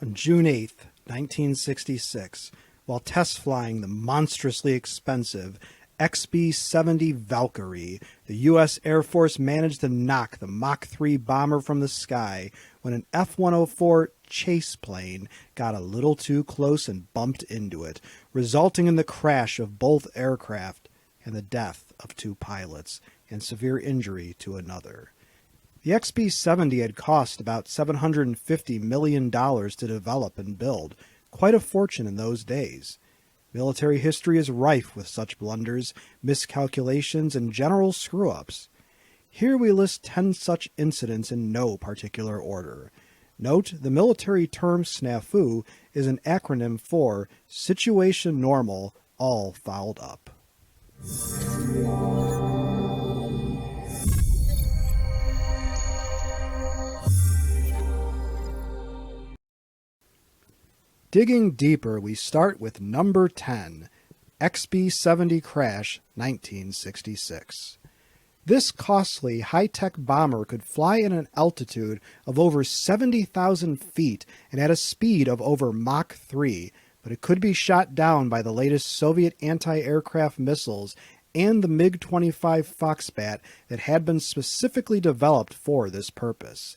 On June 8, 1966, while test flying the monstrously expensive XB-70 Valkyrie, the U.S. Air Force managed to knock the Mach 3 bomber from the sky when an F-104 chase plane got a little too close and bumped into it, resulting in the crash of both aircraft and the death of 2 pilots and severe injury to another. The XB-70 had cost about $750 million to develop and build, quite a fortune in those days. Military history is rife with such blunders, miscalculations, and general screw-ups. Here we list 10 such incidents in no particular order. Note, the military term snafu is an acronym for Situation Normal, All Fouled Up. Digging deeper, we start with number 10, XB-70 Crash, 1966. This costly, high-tech bomber could fly at an altitude of over 70,000 feet and at a speed of over Mach 3, but it could be shot down by the latest Soviet anti-aircraft missiles and the MiG-25 Foxbat that had been specifically developed for this purpose.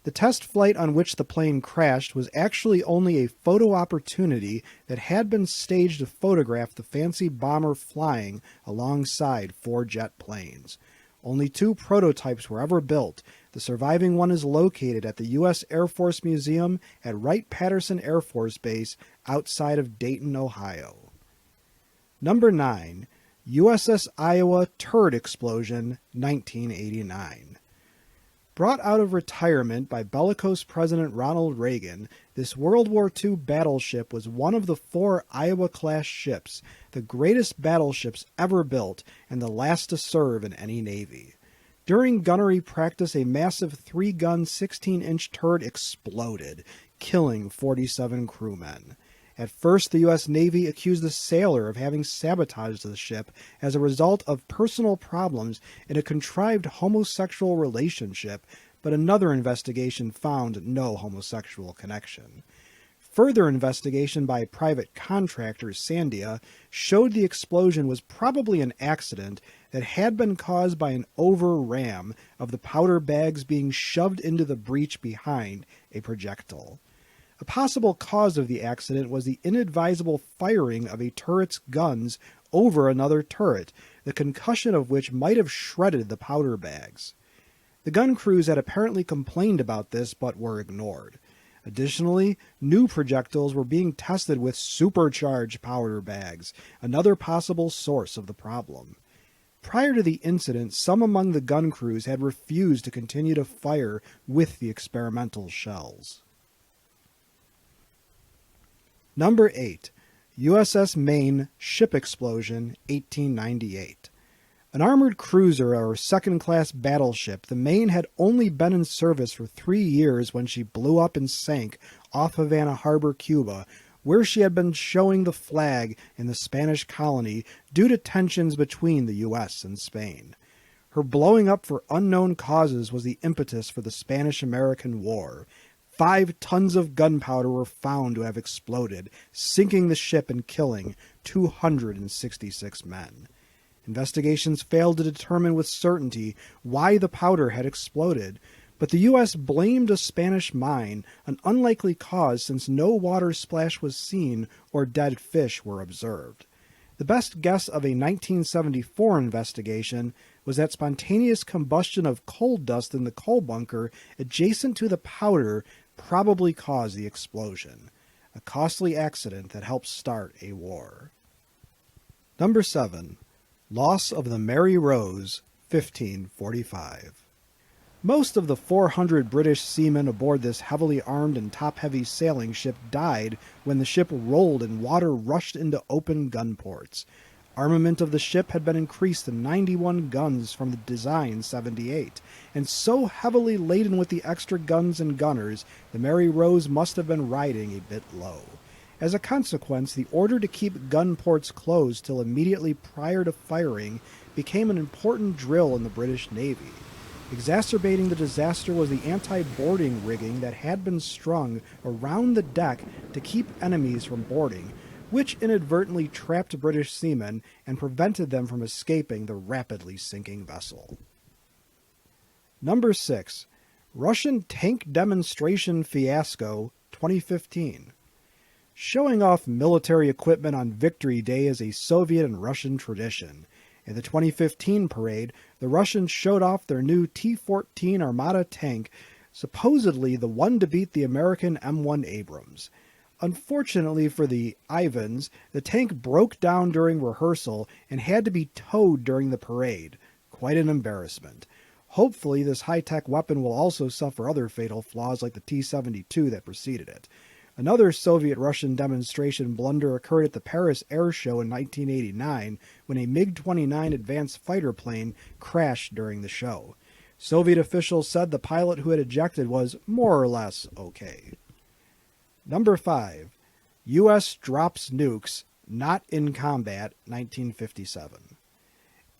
The test flight on which the plane crashed was actually only a photo opportunity that had been staged to photograph the fancy bomber flying alongside 4 jet planes. Only 2 prototypes were ever built. The surviving one is located at the U.S. Air Force Museum at Wright-Patterson Air Force Base outside of Dayton, Ohio. Number 9. USS Iowa Turd Explosion, 1989. Brought out of retirement by bellicose President Ronald Reagan, this World War II battleship was one of the 4 Iowa-class ships, the greatest battleships ever built and the last to serve in any navy. During gunnery practice, a massive 3-gun 16-inch turd exploded, killing 47 crewmen. At first, the U.S. Navy accused the sailor of having sabotaged the ship as a result of personal problems in a contrived homosexual relationship, but another investigation found no homosexual connection. Further investigation by private contractor Sandia showed the explosion was probably an accident that had been caused by an over-ram of the powder bags being shoved into the breech behind a projectile. A possible cause of the accident was the inadvisable firing of a turret's guns over another turret, the concussion of which might have shredded the powder bags. The gun crews had apparently complained about this but were ignored. Additionally, new projectiles were being tested with supercharged powder bags, another possible source of the problem. Prior to the incident, some among the gun crews had refused to continue to fire with the experimental shells. Number 8. USS Maine Ship Explosion, 1898. An armored cruiser or second-class battleship, the Maine had only been in service for 3 years when she blew up and sank off Havana Harbor, Cuba, where she had been showing the flag in the Spanish colony due to tensions between the U.S. and Spain. Her blowing up for unknown causes was the impetus for the Spanish-American War. 5 tons of gunpowder were found to have exploded, sinking the ship and killing 266 men. Investigations failed to determine with certainty why the powder had exploded, but the U.S. blamed a Spanish mine, an unlikely cause since no water splash was seen or dead fish were observed. The best guess of a 1974 investigation was that spontaneous combustion of coal dust in the coal bunker adjacent to the powder probably caused the explosion, a costly accident that helped start a war. Number 7. Loss of the Mary Rose, 1545. Most of the 400 British seamen aboard this heavily armed and top-heavy sailing ship died when the ship rolled and water rushed into open gun ports. Armament of the ship had been increased to 91 guns from the design 78, and so heavily laden with the extra guns and gunners, the Mary Rose must have been riding a bit low. As a consequence, the order to keep gun ports closed till immediately prior to firing became an important drill in the British Navy. Exacerbating the disaster was the anti-boarding rigging that had been strung around the deck to keep enemies from boarding, which inadvertently trapped British seamen and prevented them from escaping the rapidly sinking vessel. Number 6. Russian Tank Demonstration Fiasco 2015. Showing off military equipment on Victory Day is a Soviet and Russian tradition. In the 2015 parade, the Russians showed off their new T-14 Armata tank, supposedly the one to beat the American M1 Abrams. Unfortunately for the Ivans, the tank broke down during rehearsal and had to be towed during the parade. Quite an embarrassment. Hopefully, this high-tech weapon will also suffer other fatal flaws like the T-72 that preceded it. Another Soviet-Russian demonstration blunder occurred at the Paris Air Show in 1989 when a MiG-29 advanced fighter plane crashed during the show. Soviet officials said the pilot who had ejected was more or less okay. Number 5. U.S. Drops Nukes, Not in Combat, 1957.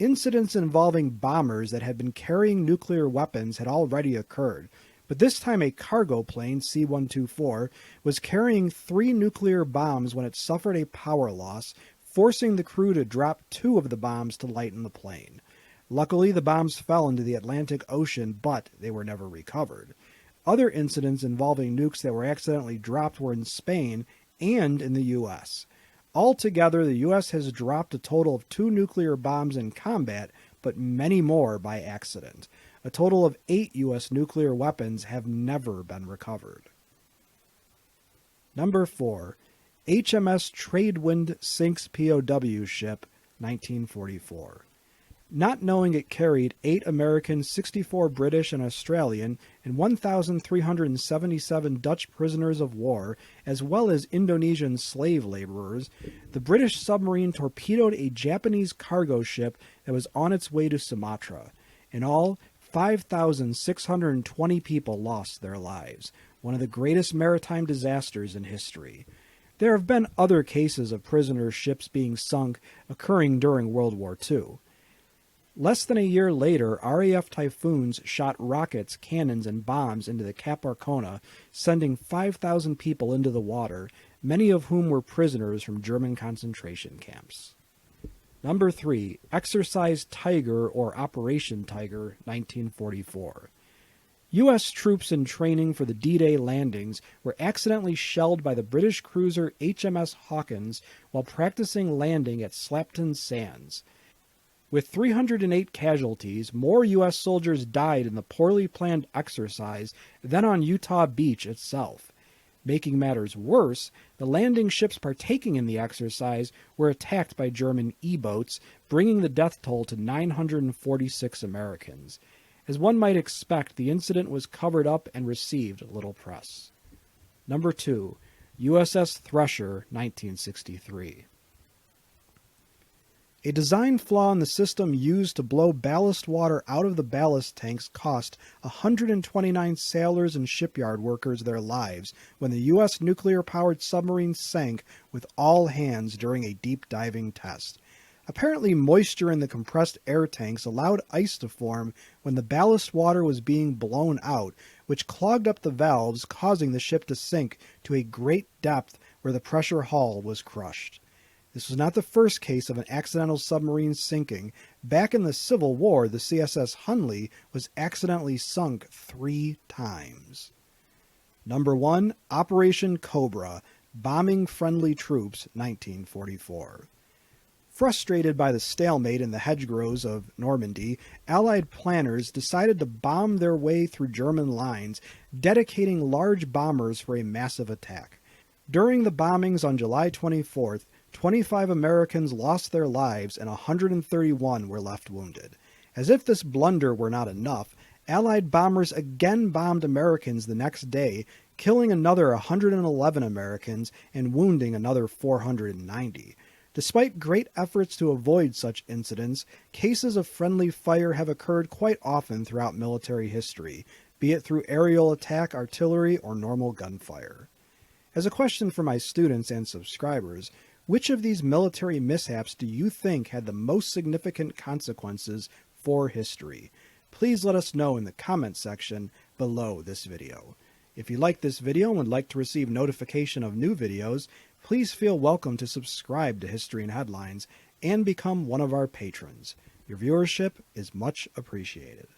Incidents involving bombers that had been carrying nuclear weapons had already occurred, but this time a cargo plane, C-124, was carrying 3 nuclear bombs when it suffered a power loss, forcing the crew to drop 2 of the bombs to lighten the plane. Luckily, the bombs fell into the Atlantic Ocean, but they were never recovered. Other incidents involving nukes that were accidentally dropped were in Spain and in the U.S. Altogether, the U.S. has dropped a total of 2 nuclear bombs in combat, but many more by accident. A total of 8 U.S. nuclear weapons have never been recovered. Number 4. HMS Tradewind sinks POW ship, 1944. Not knowing it carried 8 American, 64 British and Australian, and 1,377 Dutch prisoners of war, as well as Indonesian slave laborers, the British submarine torpedoed a Japanese cargo ship that was on its way to Sumatra. In all, 5,620 people lost their lives, one of the greatest maritime disasters in history. There have been other cases of prisoner ships being sunk occurring during World War II. Less than a year later, RAF Typhoons shot rockets, cannons, and bombs into the Cap Arcona, sending 5,000 people into the water, many of whom were prisoners from German concentration camps. Number 3. Exercise Tiger or Operation Tiger, 1944. U.S. troops in training for the D-Day landings were accidentally shelled by the British cruiser HMS Hawkins while practicing landing at Slapton Sands. With 308 casualties, more U.S. soldiers died in the poorly planned exercise than on Utah Beach itself. Making matters worse, the landing ships partaking in the exercise were attacked by German E-boats, bringing the death toll to 946 Americans. As one might expect, the incident was covered up and received little press. Number 2. USS Thrash, 1963. A design flaw in the system used to blow ballast water out of the ballast tanks cost 129 sailors and shipyard workers their lives when the U.S. nuclear-powered submarine sank with all hands during a deep diving test. Apparently, moisture in the compressed air tanks allowed ice to form when the ballast water was being blown out, which clogged up the valves, causing the ship to sink to a great depth where the pressure hull was crushed. This was not the first case of an accidental submarine sinking. Back in the Civil War, the CSS Hunley was accidentally sunk 3 times. Number 1. Operation Cobra, bombing friendly troops, 1944. Frustrated by the stalemate in the hedgerows of Normandy, Allied planners decided to bomb their way through German lines, dedicating large bombers for a massive attack. During the bombings on July 24th, 25 Americans lost their lives and 131 were left wounded. As if this blunder were not enough, Allied bombers again bombed Americans the next day, killing another 111 Americans and wounding another 490. Despite great efforts to avoid such incidents, cases of friendly fire have occurred quite often throughout military history, be it through aerial attack, artillery, or normal gunfire. As a question for my students and subscribers, which of these military mishaps do you think had the most significant consequences for history? please let us know in the comment section below this video. If you like this video and would like to receive notification of new videos, please feel welcome to subscribe to History and Headlines and become one of our patrons. Your viewership is much appreciated.